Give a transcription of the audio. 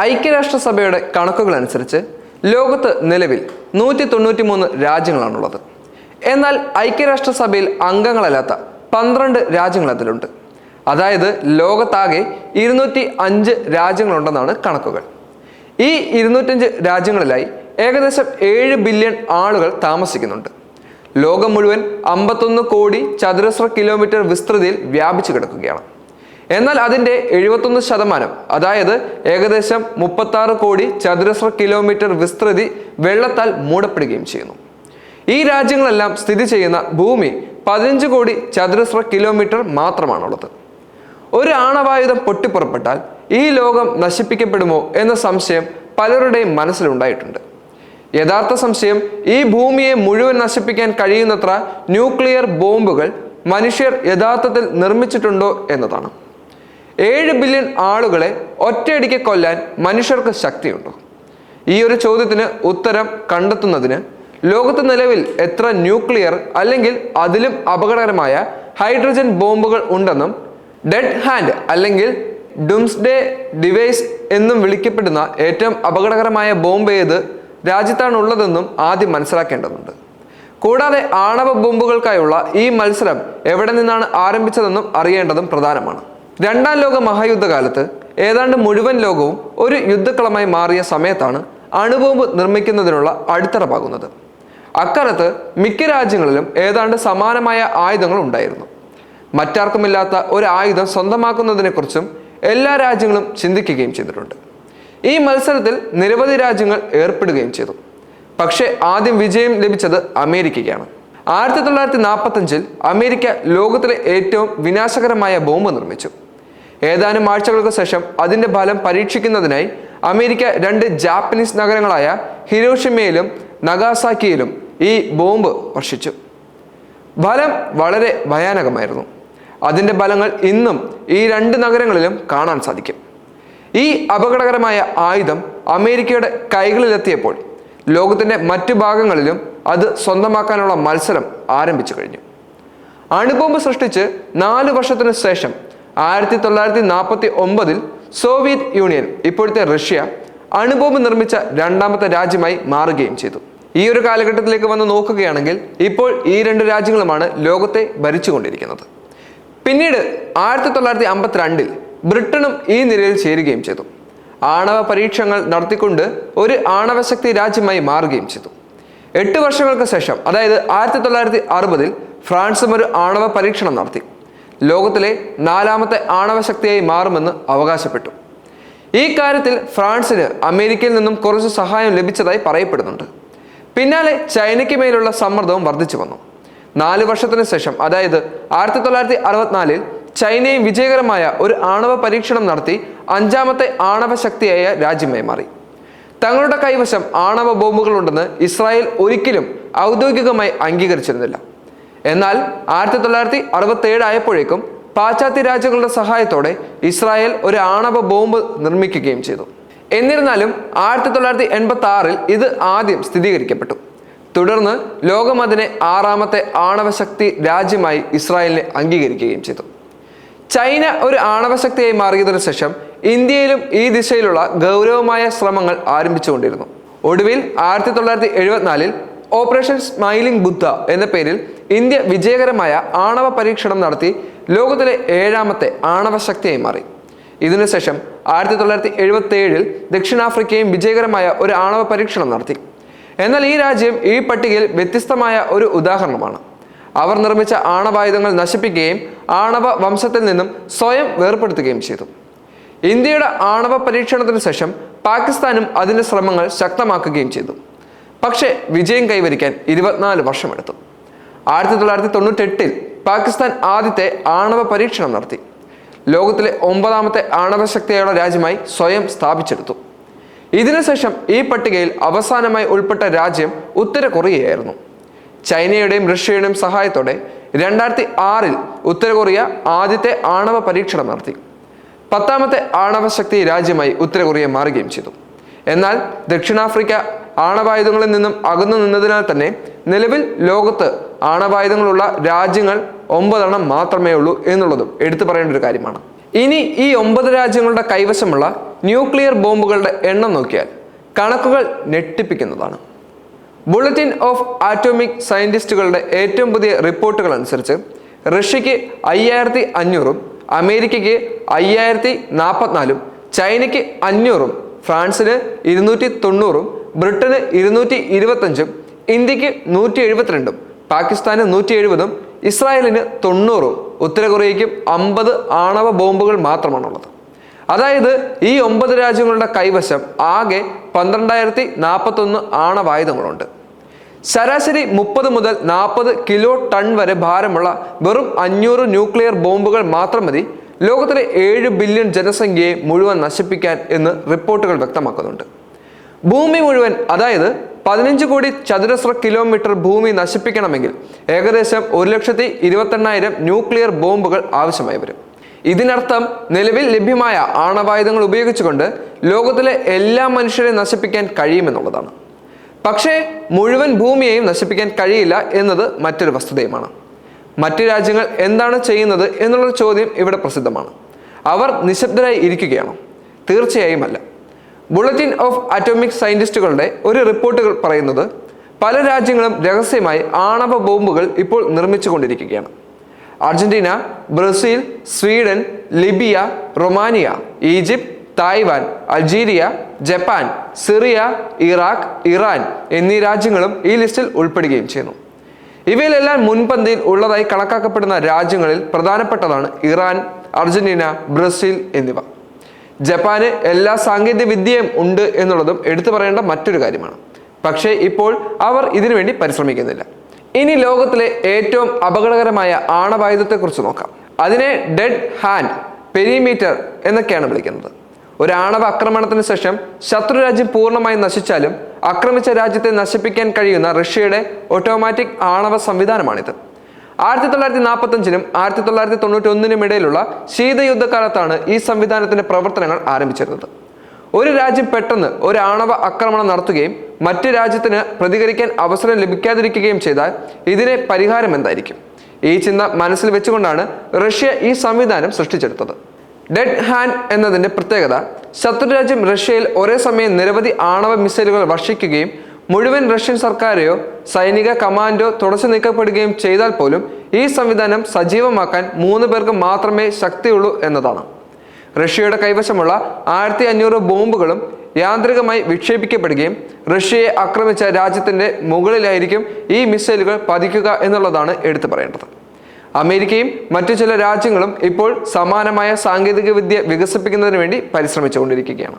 ഐക്യരാഷ്ട്രസഭയുടെ കണക്കുകൾ അനുസരിച്ച് ലോകത്ത് നിലവിൽ 193 രാജ്യങ്ങളാണുള്ളത്. എന്നാൽ ഐക്യരാഷ്ട്രസഭയിൽ അംഗങ്ങളല്ലാത്ത 12 രാജ്യങ്ങൾ അതിലുണ്ട്. അതായത് ലോകത്താകെ 205 രാജ്യങ്ങളുണ്ടെന്നാണ് കണക്കുകൾ. ഈ 205 രാജ്യങ്ങളിലായി ഏകദേശം 7 ബില്യൺ ആളുകൾ താമസിക്കുന്നുണ്ട്. ലോകം മുഴുവൻ 51 കോടി ചതുരശ്ര കിലോമീറ്റർ വിസ്തൃതിയിൽ വ്യാപിച്ചു കിടക്കുകയാണ്. എന്നാൽ അതിൻ്റെ 71%, അതായത് ഏകദേശം 36 കോടി ചതുരശ്ര കിലോമീറ്റർ വിസ്തൃതി വെള്ളത്താൽ മൂടപ്പെടുകയും ചെയ്യുന്നു. ഈ രാജ്യങ്ങളെല്ലാം സ്ഥിതി ചെയ്യുന്ന ഭൂമി 15 കോടി ചതുരശ്ര കിലോമീറ്റർ മാത്രമാണുള്ളത്. ഒരു ആണവായുധം പൊട്ടിപ്പുറപ്പെട്ടാൽ ഈ ലോകം നശിപ്പിക്കപ്പെടുമോ എന്ന സംശയം പലരുടെയും മനസ്സിലുണ്ടായിട്ടുണ്ട്. യഥാർത്ഥ സംശയം ഈ ഭൂമിയെ മുഴുവൻ നശിപ്പിക്കാൻ കഴിയുന്നത്ര ന്യൂക്ലിയർ ബോംബുകൾ മനുഷ്യർ യഥാർത്ഥത്തിൽ നിർമ്മിച്ചിട്ടുണ്ടോ എന്നതാണ്. 7 ബില്യൺ ആളുകളെ ഒറ്റയടിക്ക് കൊല്ലാൻ മനുഷ്യർക്ക് ശക്തിയുണ്ടോ? ഈ ഒരു ചോദ്യത്തിന് ഉത്തരം കണ്ടെത്തുന്നതിന് ലോകത്ത് നിലവിൽ എത്ര ന്യൂക്ലിയർ അല്ലെങ്കിൽ അതിലും അപകടകരമായ ഹൈഡ്രജൻ ബോംബുകൾ ഉണ്ടെന്നും ഡെഡ് ഹാൻഡ് അല്ലെങ്കിൽ ഡൂംസ്ഡേ ഡിവൈസ് എന്നും വിളിക്കപ്പെടുന്ന ഏറ്റവും അപകടകരമായ ബോംബ് ഏത് രാജ്യത്താണുള്ളതെന്നും ആദ്യം മനസ്സിലാക്കേണ്ടതുണ്ട്. കൂടാതെ ആണവ ബോംബുകൾക്കായുള്ള ഈ മത്സരം എവിടെ നിന്നാണ് ആരംഭിച്ചതെന്നും അറിയേണ്ടതും പ്രധാനമാണ്. രണ്ടാം ലോക മഹായുദ്ധകാലത്ത് ഏതാണ്ട് മുഴുവൻ ലോകവും ഒരു യുദ്ധക്കളമായി മാറിയ സമയത്താണ് അണുബോംബ് നിർമ്മിക്കുന്നതിനുള്ള അടിത്തറ പാകുന്നത്. അക്കാലത്ത് മിക്ക രാജ്യങ്ങളിലും ഏതാണ്ട് സമാനമായ ആയുധങ്ങൾ ഉണ്ടായിരുന്നു. മറ്റാർക്കുമില്ലാത്ത ഒരു ആയുധം സ്വന്തമാക്കുന്നതിനെക്കുറിച്ചും എല്ലാ രാജ്യങ്ങളും ചിന്തിക്കുകയും ചെയ്തിട്ടുണ്ട്. ഈ മത്സരത്തിൽ നിരവധി രാജ്യങ്ങൾ ഏർപ്പെടുകയും ചെയ്തു. പക്ഷേ ആദ്യം വിജയം ലഭിച്ചത് അമേരിക്കയ്ക്കാണ്. 1945-ൽ അമേരിക്ക ലോകത്തിലെ ഏറ്റവും വിനാശകരമായ ബോംബ് നിർമ്മിച്ചു. ഏതാനും ആഴ്ചകൾക്ക് ശേഷം അതിൻ്റെ ഫലം പരീക്ഷിക്കുന്നതിനായി അമേരിക്ക 2 ജാപ്പനീസ് നഗരങ്ങളായ ഹിരോഷിമയിലും നഗാസാക്കിയിലും ഈ ബോംബ് വർഷിച്ചു. ഫലം വളരെ ഭയാനകമായിരുന്നു. അതിൻ്റെ ഫലങ്ങൾ ഇന്നും ഈ 2 നഗരങ്ങളിലും കാണാൻ സാധിക്കും. ഈ അപകടകരമായ ആയുധം അമേരിക്കയുടെ കൈകളിലെത്തിയപ്പോൾ ലോകത്തിൻ്റെ മറ്റു ഭാഗങ്ങളിലും അത് സ്വന്തമാക്കാനുള്ള മത്സരം ആരംഭിച്ചു കഴിഞ്ഞു. അണുബോംബ് സൃഷ്ടിച്ച് 4 വർഷത്തിനു ശേഷം 1949-ൽ സോവിയറ്റ് യൂണിയൻ, ഇപ്പോഴത്തെ റഷ്യ, അണുബോംബ് നിർമ്മിച്ച രണ്ടാമത്തെ രാജ്യമായി മാറുകയും ചെയ്തു. ഈ ഒരു കാലഘട്ടത്തിലേക്ക് വന്ന് നോക്കുകയാണെങ്കിൽ ഇപ്പോൾ ഈ 2 രാജ്യങ്ങളുമാണ് ലോകത്തെ ഭരിച്ചുകൊണ്ടിരിക്കുന്നത്. പിന്നീട് 1952-ൽ ബ്രിട്ടനും ഈ നിരയിൽ ചേരുകയും ചെയ്തു. ആണവ പരീക്ഷണങ്ങൾ നടത്തിക്കൊണ്ട് ഒരു ആണവശക്തി രാജ്യമായി മാറുകയും ചെയ്തു. 8 വർഷങ്ങൾക്ക് ശേഷം, അതായത് 1960-ൽ ഫ്രാൻസും ഒരു ആണവ പരീക്ഷണം നടത്തി. ലോകത്തിലെ 4ാമത്തെ ആണവശക്തിയായി മാറുമെന്ന് അവകാശപ്പെട്ടു. ഈ കാര്യത്തിൽ ഫ്രാൻസിന് അമേരിക്കയിൽ നിന്നും കുറച്ച് സഹായം ലഭിച്ചതായി പറയപ്പെടുന്നുണ്ട്. പിന്നാലെ ചൈനയ്ക്ക് മേലുള്ള സമ്മർദ്ദവും വർദ്ധിച്ചു വന്നു. 4 വർഷത്തിന് ശേഷം, അതായത് 1964-ൽ ചൈനയും വിജയകരമായ ഒരു ആണവ പരീക്ഷണം നടത്തി 5ാമത്തെ ആണവശക്തിയായ രാജ്യമായി മാറി. തങ്ങളുടെ കൈവശം ആണവ ബോംബുകളുണ്ടെന്ന് ഇസ്രായേൽ ഒരിക്കലും ഔദ്യോഗികമായി അംഗീകരിച്ചിരുന്നില്ല. എന്നാൽ 1967 ആയപ്പോഴേക്കും പാശ്ചാത്യ രാജ്യങ്ങളുടെ സഹായത്തോടെ ഇസ്രായേൽ ഒരു ആണവ ബോംബ് നിർമ്മിക്കുകയും ചെയ്തു. എന്നിരുന്നാലും 1986-ൽ ഇത് ആദ്യം സ്ഥിരീകരിക്കപ്പെട്ടു. തുടർന്ന് ലോകം അതിനെ 6ാമത്തെ ആണവശക്തി രാജ്യമായി ഇസ്രായേലിനെ അംഗീകരിക്കുകയും ചെയ്തു. ചൈന ഒരു ആണവശക്തിയായി മാറിയതിനു ശേഷം ഇന്ത്യയിലും ഈ ദിശയിലുള്ള ഗൗരവമായ ശ്രമങ്ങൾ ആരംഭിച്ചുകൊണ്ടിരുന്നു. ഒടുവിൽ 1974-ൽ ഓപ്പറേഷൻ സ്മൈലിംഗ് ബുദ്ധ എന്ന പേരിൽ ഇന്ത്യ വിജയകരമായ ആണവ പരീക്ഷണം നടത്തി ലോകത്തിലെ 7ാമത്തെ ആണവശക്തിയായി മാറി. ഇതിനുശേഷം 1977-ൽ ദക്ഷിണാഫ്രിക്കയും വിജയകരമായ ഒരു ആണവ പരീക്ഷണം നടത്തി. എന്നാൽ ഈ രാജ്യം ഈ പട്ടികയിൽ വ്യത്യസ്തമായ ഒരു ഉദാഹരണമാണ്. അവർ നിർമ്മിച്ച ആണവായുധങ്ങൾ നശിപ്പിക്കുകയും ആണവ വംശത്തിൽ നിന്നും സ്വയം വേർപെടുത്തുകയും ചെയ്തു. ഇന്ത്യയുടെ ആണവ പരീക്ഷണത്തിന് ശേഷം പാകിസ്ഥാനും അതിൻ്റെ ശ്രമങ്ങൾ ശക്തമാക്കുകയും ചെയ്തു. പക്ഷേ വിജയം കൈവരിക്കാൻ 24 വർഷമെടുത്തു. 1998-ൽ പാകിസ്ഥാൻ ആദ്യത്തെ ആണവ പരീക്ഷണം നടത്തി. ലോകത്തിലെ 9ാമത്തെ ആണവശക്തിയുള്ള രാജ്യമായി സ്വയം സ്ഥാപിച്ചെടുത്തു. ഇതിനുശേഷം ഈ പട്ടികയിൽ അവസാനമായി ഉൾപ്പെട്ട രാജ്യം ഉത്തര കൊറിയയായിരുന്നു. ചൈനയുടെയും റഷ്യയുടെയും സഹായത്തോടെ 2006-ൽ ഉത്തര കൊറിയ ആദ്യത്തെ ആണവ പരീക്ഷണം നടത്തി. 10ാമത്തെ ആണവശക്തി രാജ്യമായി ഉത്തര കൊറിയ മാറുകയും ചെയ്തു. എന്നാൽ ദക്ഷിണാഫ്രിക്ക ആണവായുധങ്ങളിൽ നിന്നും അകന്നു നിന്നതിനാൽ തന്നെ നിലവിൽ ലോകത്ത് ആണവായുധങ്ങളുള്ള രാജ്യങ്ങൾ 9 മാത്രമേ ഉള്ളൂ എന്നുള്ളതും എടുത്തു പറയേണ്ട ഒരു കാര്യമാണ്. ഇനി ഈ 9 രാജ്യങ്ങളുടെ കൈവശമുള്ള ന്യൂക്ലിയർ ബോംബുകളുടെ എണ്ണം നോക്കിയാൽ കണക്കുകൾ ഞെട്ടിപ്പിക്കുന്നതാണ്. ബുള്ളറ്റിൻ ഓഫ് ആറ്റോമിക് സയന്റിസ്റ്റുകളുടെ ഏറ്റവും പുതിയ റിപ്പോർട്ടുകൾ അനുസരിച്ച് റഷ്യക്ക് 5500-ഉം അമേരിക്കയ്ക്ക് 5044-ഉം ചൈനയ്ക്ക് 500-ഉം ഫ്രാൻസിന് 290-ഉം ബ്രിട്ടന് 225-ഉം ഇന്ത്യക്ക് 172-ഉം പാകിസ്ഥാന് 170-ഉം ഇസ്രായേലിന് 90-ഉം ഉത്തര കൊറിയയ്ക്കും 50 ആണവ ബോംബുകൾ മാത്രമാണുള്ളത്. അതായത് ഈ 9 രാജ്യങ്ങളുടെ കൈവശം ആകെ 12041 ആണവായുധങ്ങളുണ്ട്. ശരാശരി 30 മുതൽ 40 കിലോ ടൺ വരെ ഭാരമുള്ള വെറും 500 ന്യൂക്ലിയർ ബോംബുകൾ മാത്രം മതി ലോകത്തിലെ 7 ബില്യൺ ജനസംഖ്യയെ മുഴുവൻ നശിപ്പിക്കാൻ എന്ന് റിപ്പോർട്ടുകൾ വ്യക്തമാക്കുന്നുണ്ട്. ഭൂമി മുഴുവൻ, അതായത് 15 കോടി ചതുരശ്ര കിലോമീറ്റർ ഭൂമി നശിപ്പിക്കണമെങ്കിൽ ഏകദേശം 1,28,000 ന്യൂക്ലിയർ ബോംബുകൾ ആവശ്യമായി വരും. ഇതിനർത്ഥം നിലവിൽ ലഭ്യമായ ആണവായുധങ്ങൾ ഉപയോഗിച്ചുകൊണ്ട് ലോകത്തിലെ എല്ലാ മനുഷ്യരെയും നശിപ്പിക്കാൻ കഴിയുമെന്നുള്ളതാണ്. പക്ഷേ മുഴുവൻ ഭൂമിയെയും നശിപ്പിക്കാൻ കഴിയില്ല എന്നത് മറ്റൊരു വസ്തുതയുമാണ്. മറ്റു രാജ്യങ്ങൾ എന്താണ് ചെയ്യുന്നത് എന്നുള്ള ചോദ്യം ഇവിടെ പ്രസിദ്ധമാണ്. അവർ നിശബ്ദരായി ഇരിക്കുകയാണോ? തീർച്ചയായും അല്ല. ബുള്ളറ്റിൻ ഓഫ് ആറ്റോമിക് സയന്റിസ്റ്റുകളുടെ ഒരു റിപ്പോർട്ടുകൾ പറയുന്നത് പല രാജ്യങ്ങളും രഹസ്യമായി ആണവ ബോംബുകൾ ഇപ്പോൾ നിർമ്മിച്ചുകൊണ്ടിരിക്കുകയാണ്. Argentina, Brazil, Sweden, Libya, Romania, Egypt, Taiwan, Algeria, Japan, Syria, Iraq, Iran എന്നീ രാജ്യങ്ങളും ഈ ലിസ്റ്റിൽ ഉൾപ്പെടുകയും ചെയ്യുന്നു. ഇവയിലെല്ലാം മുൻപന്തിയിൽ ഉള്ളതായി കണക്കാക്കപ്പെടുന്ന രാജ്യങ്ങളിൽ പ്രധാനപ്പെട്ടതാണ് ഇറാൻ, അർജന്റീന, ബ്രസീൽ എന്നിവ. ജപ്പാന് എല്ലാ സാങ്കേതിക വിദ്യയും ഉണ്ട് എന്നുള്ളതും എടുത്തു പറയേണ്ട മറ്റൊരു കാര്യമാണ്. പക്ഷേ ഇപ്പോൾ അവർ ഇതിനുവേണ്ടി പരിശ്രമിക്കുന്നില്ല. ഇനി ലോകത്തിലെ ഏറ്റവും അപകടകരമായ ആണവായുധത്തെക്കുറിച്ച് നോക്കാം. അതിനെ ഡെഡ് ഹാൻഡ് പെരിമീറ്റർ എന്നൊക്കെയാണ് വിളിക്കുന്നത്. ഒരു ആണവ ആക്രമണത്തിന് ശേഷം ശത്രുരാജ്യം പൂർണ്ണമായി നശിച്ചാലും ആക്രമിച്ച രാജ്യത്തെ നശിപ്പിക്കാൻ കഴിയുന്ന റഷ്യയുടെ ഓട്ടോമാറ്റിക് ആണവ സംവിധാനമാണിത്. 1945-നും 1991-നും ഇടയിലുള്ള ശീതയുദ്ധകാലത്താണ് ഈ സംവിധാനത്തിന്റെ പ്രവർത്തനങ്ങൾ ആരംഭിച്ചിരുന്നത്. ഒരു രാജ്യം പെട്ടെന്ന് ഒരു ആണവ ആക്രമണം നടത്തുകയും മറ്റു രാജ്യത്തിന് പ്രതികരിക്കാൻ അവസരം ലഭിക്കാതിരിക്കുകയും ചെയ്താൽ ഇതിന് പരിഹാരം എന്തായിരിക്കും? ഈ ചിന്ത മനസ്സിൽ വെച്ചുകൊണ്ടാണ് റഷ്യ ഈ സംവിധാനം സൃഷ്ടിച്ചെടുത്തത്. ഡെഡ് ഹാൻഡ് എന്നതിന്റെ പ്രത്യേകത, ശത്രുരാജ്യം റഷ്യയിൽ ഒരേ സമയം നിരവധി ആണവ മിസൈലുകൾ വർഷിക്കുകയും മുഴുവൻ റഷ്യൻ സർക്കാരെയോ സൈനിക കമാൻഡോ തുടച്ചു നീക്കപ്പെടുകയും ചെയ്താൽ പോലും ഈ സംവിധാനം സജീവമാക്കാൻ 3 പേർക്ക് മാത്രമേ ശക്തിയുള്ളൂ എന്നതാണ്. റഷ്യയുടെ കൈവശമുള്ള 1500 ബോംബുകളും യാന്ത്രികമായി വിക്ഷേപിക്കപ്പെടുകയും റഷ്യയെ ആക്രമിച്ച രാജ്യത്തിന്റെ മുകളിലായിരിക്കും ഈ മിസൈലുകൾ പതിക്കുക എന്നുള്ളതാണ് എടുത്തു പറയേണ്ടത്. അമേരിക്കയും മറ്റു ചില രാജ്യങ്ങളും ഇപ്പോൾ സമാനമായ സാങ്കേതിക വിദ്യ വികസിപ്പിക്കുന്നതിന് വേണ്ടി പരിശ്രമിച്ചുകൊണ്ടിരിക്കുകയാണ്.